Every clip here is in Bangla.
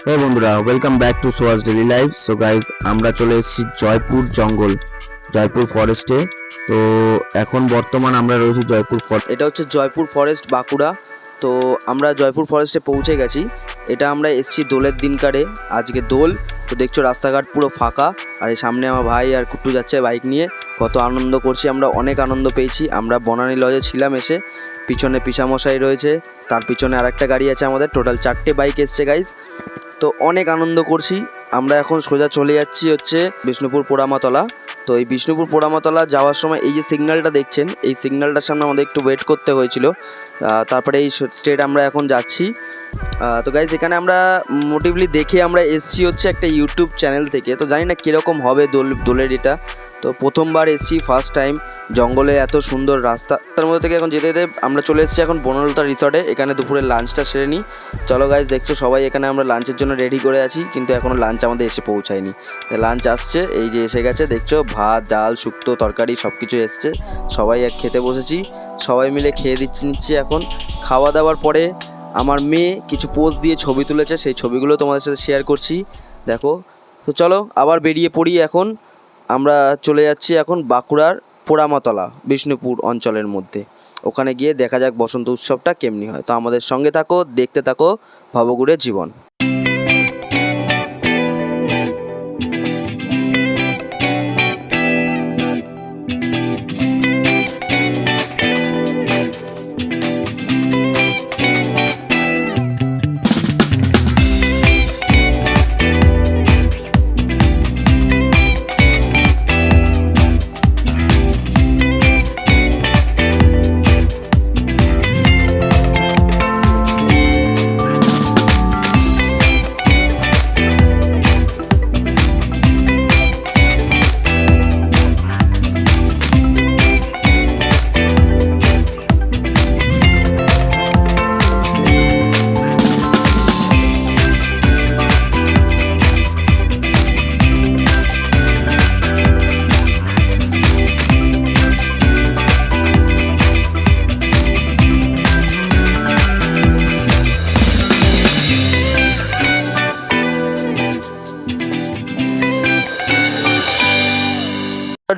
হে বন্ধুরা, ওয়েলকাম ব্যাক টু সোয়াজ ডেইলি লাইফ। সো গাইজ, আমরা চলে এসেছি জয়পুর জঙ্গল, জয়পুর ফরেস্টে। তো এখন বর্তমান আমরা রয়েছি জয়পুর ফরেস্ট। এটা হচ্ছে জয়পুর ফরেস্ট, বাঁকুড়া। তো আমরা জয়পুর ফরেস্টে পৌঁছে গেছি। এটা আমরা এসছি দোলের দিনকারে, আজকে দোল। তো দেখছো রাস্তাঘাট পুরো ফাঁকা, আর এই সামনে আমার ভাই আর কুট্টু যাচ্ছে বাইক নিয়ে। কত আনন্দ করছি আমরা, অনেক আনন্দ পেয়েছি। আমরা বনানী লজে ছিলাম এসে, পিছনে পিসামশাই রয়েছে, তার পিছনে আরেকটা গাড়ি আছে আমাদের, টোটাল 4টে বাইক এসছে গাইজ। তো অনেক আনন্দ করছি। আমরা এখন সোজা চলে যাচ্ছি হচ্ছে বিষ্ণুপুর পোড়ামাতলা। তো এই বিষ্ণুপুর পোড়ামাতলা যাওয়ার সময় এই যে সিগন্যালটা দেখছেন, এই সিগন্যালটার সামনে আমাদের একটু ওয়েট করতে হয়েছিল। তারপরে এই স্ট্রেট আমরা এখন যাচ্ছি। তো গাইজ, এখানে আমরা মোটিভলি দেখে আমরা এসছি হচ্ছে একটা ইউটিউব চ্যানেল থেকে। তো জানি না কীরকম হবে দোলের এটা। তো প্রথমবার এসছি, ফার্স্ট টাইম জঙ্গলে এত সুন্দর রাস্তা। তার মধ্যে থেকে এখন যেতে যেতে আমরা চলে এসেছি এখন বনলতা রিসর্টে। এখানে দুপুরে লাঞ্চটা সেরে নিই। চলো গাইজ, দেখছো সবাই এখানে আমরা লাঞ্চের জন্য রেডি করে আছি, কিন্তু এখনও লাঞ্চ আমাদের এসে পৌঁছায়নি। লাঞ্চ আসছে, এই যে এসে গেছে, দেখছো ভাত, ডাল, শুক্তো, তরকারি সব কিছু এসছে। সবাই এক খেতে বসেছি, সবাই মিলে খেয়ে নিচ্ছি। এখন খাওয়া দাওয়ার পরে আমার মেয়ে কিছু পোস্ট দিয়ে ছবি তুলেছে, সেই ছবিগুলো তোমাদের সাথে শেয়ার করছি, দেখো। তো চলো আবার বেরিয়ে পড়ি। এখন আমরা চলে যাচ্ছি এখন বাঁকুড়ার পোড়ামাতলা, বিষ্ণুপুর অঞ্চলের মধ্যে। ওখানে গিয়ে দেখা যাক বসন্ত উৎসবটা কেমনি হয়। তো আমাদের সঙ্গে থাকো, দেখতে থাকো ভবঘুরে জীবন।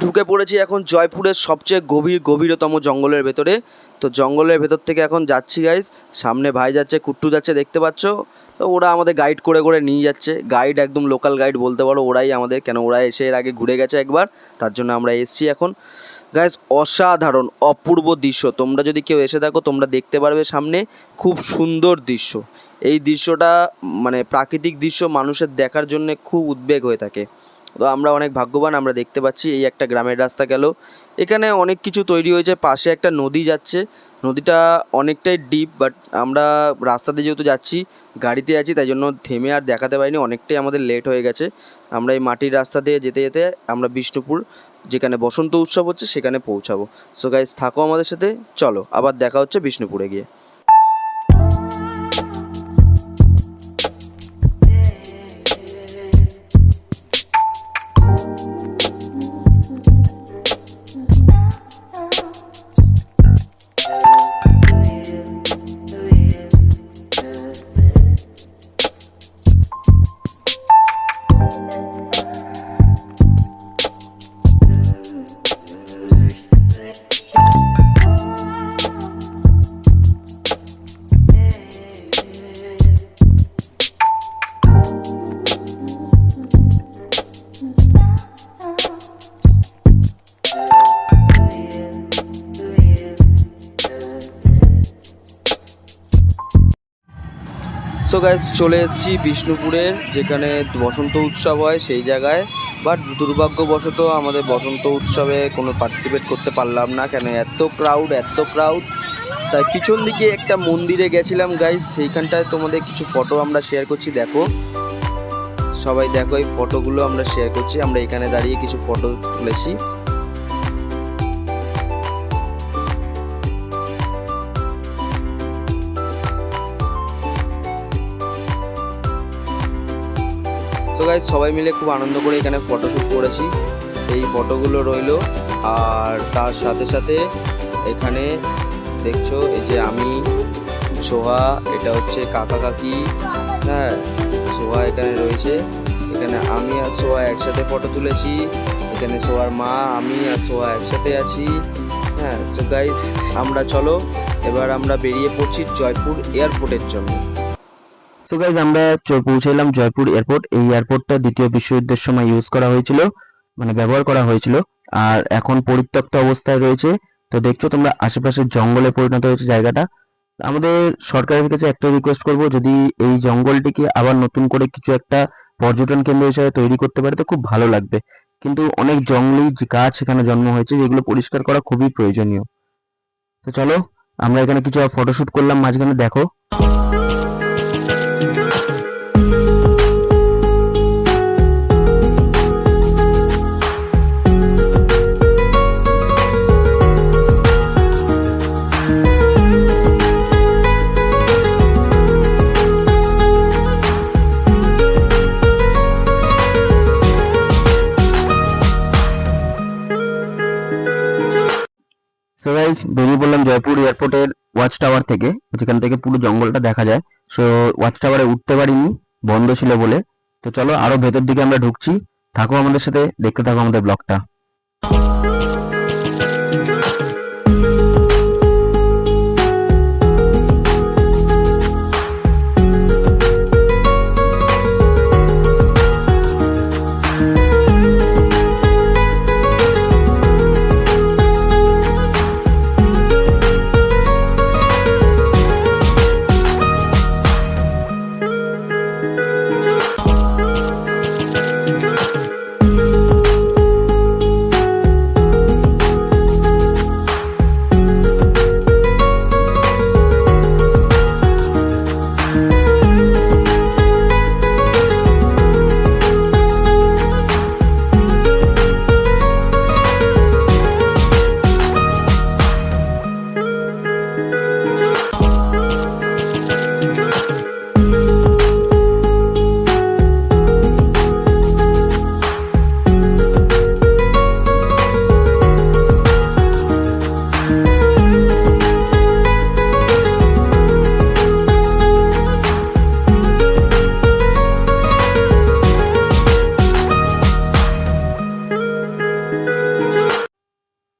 ঢুকে পড়েছি এখন জয়পুরের সবচেয়ে গভীরতম জঙ্গলের ভেতরে। তো জঙ্গলের ভেতর থেকে এখন যাচ্ছি গাইজ। সামনে ভাই যাচ্ছে, কুট্টু যাচ্ছে, দেখতে পাচ্ছ। তো ওরা আমাদের গাইড করে করে নিয়ে যাচ্ছে। গাইড একদম লোকাল গাইড বলতে পারো, ওরাই আমাদের, কেন ওরা এসে এর আগে ঘুরে গেছে একবার, তার জন্য আমরা এসছি এখন। গাইজ, অসাধারণ অপূর্ব দৃশ্য। তোমরা যদি কেউ এসে থাকো, তোমরা দেখতে পারবে সামনে খুব সুন্দর দৃশ্য। এই দৃশ্যটা মানে প্রাকৃতিক দৃশ্য মানুষের দেখার জন্য খুব উদ্বেগ হয়ে থাকে। তো আমরা অনেক ভাগ্যবান, আমরা দেখতে পাচ্ছি এই একটা গ্রামের রাস্তা গেল। এখানে অনেক কিছু তৈরি হয়েছে, পাশে একটা নদী যাচ্ছে। নদীটা অনেকটাই ডিপ, বাট আমরা রাস্তাতে যেহেতু যাচ্ছি, গাড়িতে আছি, তাই জন্য থেমে আর দেখাতে পারিনি, অনেকটাই আমাদের লেট হয়ে গেছে। আমরা এই মাটির রাস্তা দিয়ে যেতে যেতে আমরা বিষ্ণুপুর, যেখানে বসন্ত উৎসব হচ্ছে, সেখানে পৌঁছাবো। সো গাইজ, থাকো আমাদের সাথে, চলো আবার দেখা হচ্ছে বিষ্ণুপুরে গিয়ে। সো গাইস, চলে এসেছি বিষ্ণুপুরের, যেখানে বসন্ত উৎসব হয় সেই জায়গায়। বাট দুর্ভাগ্যবশত আমাদের বসন্ত উৎসবে কোনো পার্টিসিপেট করতে পারলাম না, কেন এত ক্রাউড। তাই পিছন দিকে একটা মন্দিরে গেছিলাম গাইস, সেইখানটায় তোমাদের কিছু ফটো আমরা শেয়ার করছি, দেখো সবাই, দেখো এই ফটোগুলো আমরা শেয়ার করছি। আমরা এখানে দাঁড়িয়ে কিছু ফটো তুলেছি। সো গাইস, সবাই মিলে খুব আনন্দ করে এখানে ফটোশ্যুট করেছি। এই ফটোগুলো রইলো। আর তার সাথে সাথে এখানে দেখছো এই যে আমি, সোহা, এটা হচ্ছে কাকা কাকি, হ্যাঁ। সো সোহা এখানে রয়েছে। এখানে আমি আর সোহা একসাথে ফটো তুলেছি। এখানে সোহার মা, আমি আর সোহা একসাথে আছি। হ্যাঁ, সো গাইস আমরা চলো এবার আমরা বেরিয়ে পড়ছি জয়পুর এয়ারপোর্টের জন্য। সো গাইজ আমরা পৌঁছে এলাম জয়পুর এয়ারপোর্ট। এই এয়ারপোর্টটা দ্বিতীয় বিশ্বযুদ্ধের সময় ইউজ করা হয়েছিল, মানে ব্যবহার করা হয়েছিল, আর এখন পরিত্যক্ত অবস্থায় রয়েছে। তো দেখছো তোমরা আশেপাশে জঙ্গলে পরিণত হয়েছে জায়গাটা। আমাদের সরকারের কাছে একটা রিকোয়েস্ট করব, যদি এই জঙ্গলটিকে আবার নতুন করে কিছু একটা পর্যটন কেন্দ্র হিসেবে তৈরি করতে পারে তো খুব ভালো লাগবে। কিন্তু অনেক জঙ্গলি গাছ এখানে জন্ম হয়েছে, যেগুলো পরিষ্কার করা খুবই প্রয়োজনীয়। তো চলো আমরা এখানে কিছু ফটোশুট করলাম মাঝখানে, দেখো। সো গাইস বেরিয়ে পড়লাম জয়পুর এয়ারপোর্টের ওয়াচ টাওয়ার থেকে, যেখান থেকে পুরো জঙ্গলটা দেখা যায়। সো ওয়াচ টাওয়ারে উঠতে পারিনি, বন্ধ ছিল বলে। তো চলো আরো ভেতর দিকে আমরা ঢুকছি, থাকো আমাদের সাথে, দেখতে থাকো আমাদের ব্লগটা।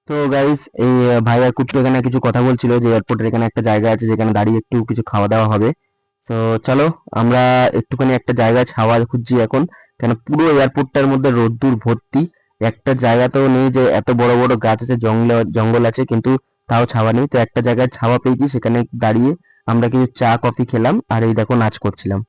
তো গাইস এই ভাই আর কুট্টু এখানে কিছু কথা বলছিল যে এয়ারপোর্টের এখানে একটা জায়গা আছে যেখানে দাঁড়িয়ে একটু কিছু খাওয়া দাওয়া হবে। তো চলো আমরা একটুখানি একটা জায়গায় ছাওয়া খুঁজছি এখন, কেন পুরো এয়ারপোর্টটার মধ্যে রোদ্দুর ভর্তি। একটা জায়গা তো নেই যে এত বড় বড় গাছ আছে, জঙ্গল আছে, কিন্তু তাও ছাওয়া নেই। তো একটা জায়গায় ছাওয়া পেয়েছি, সেখানে দাঁড়িয়ে আমরা কিছু চা কফি খেলাম, আর এই দেখো নাচ করছিলাম।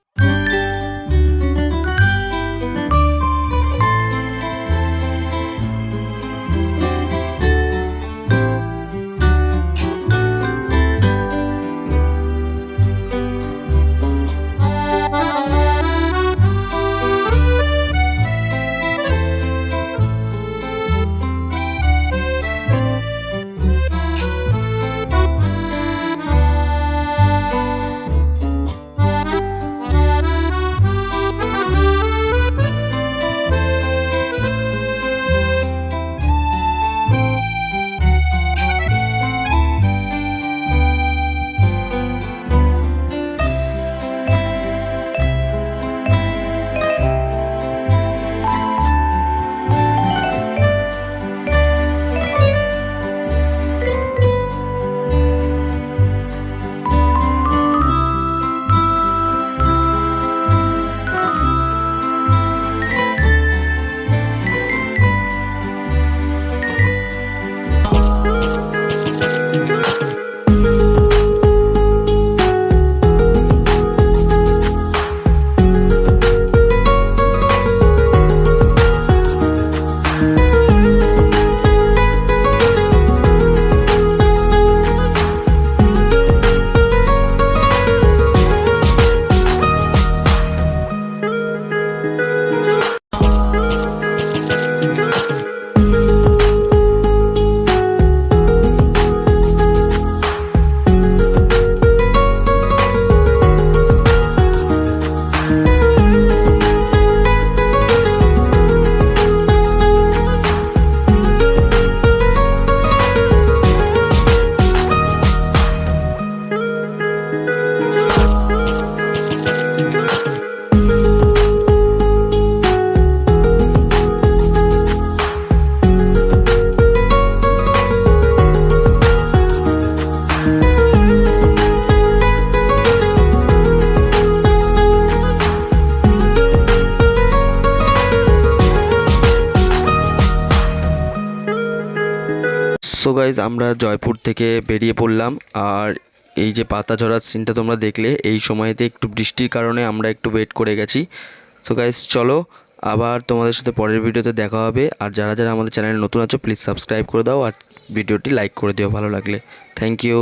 সো গাইজ আমরা জয়পুর থেকে বেরিয়ে পড়লাম, আর এই যে পাতা ঝরার সিনটা তোমরা দেখলে, এই সময়তে একটু বৃষ্টির কারণে আমরা একটু ওয়েট করে গেছি। সো গাইজ চলো আবার তোমাদের সাথে পরের ভিডিওতে দেখা হবে। আর যারা যারা আমাদের চ্যানেলে নতুন আছো প্লিজ সাবস্ক্রাইব করে দাও আর ভিডিওটি লাইক করে দিও ভালো লাগলে। Thank you.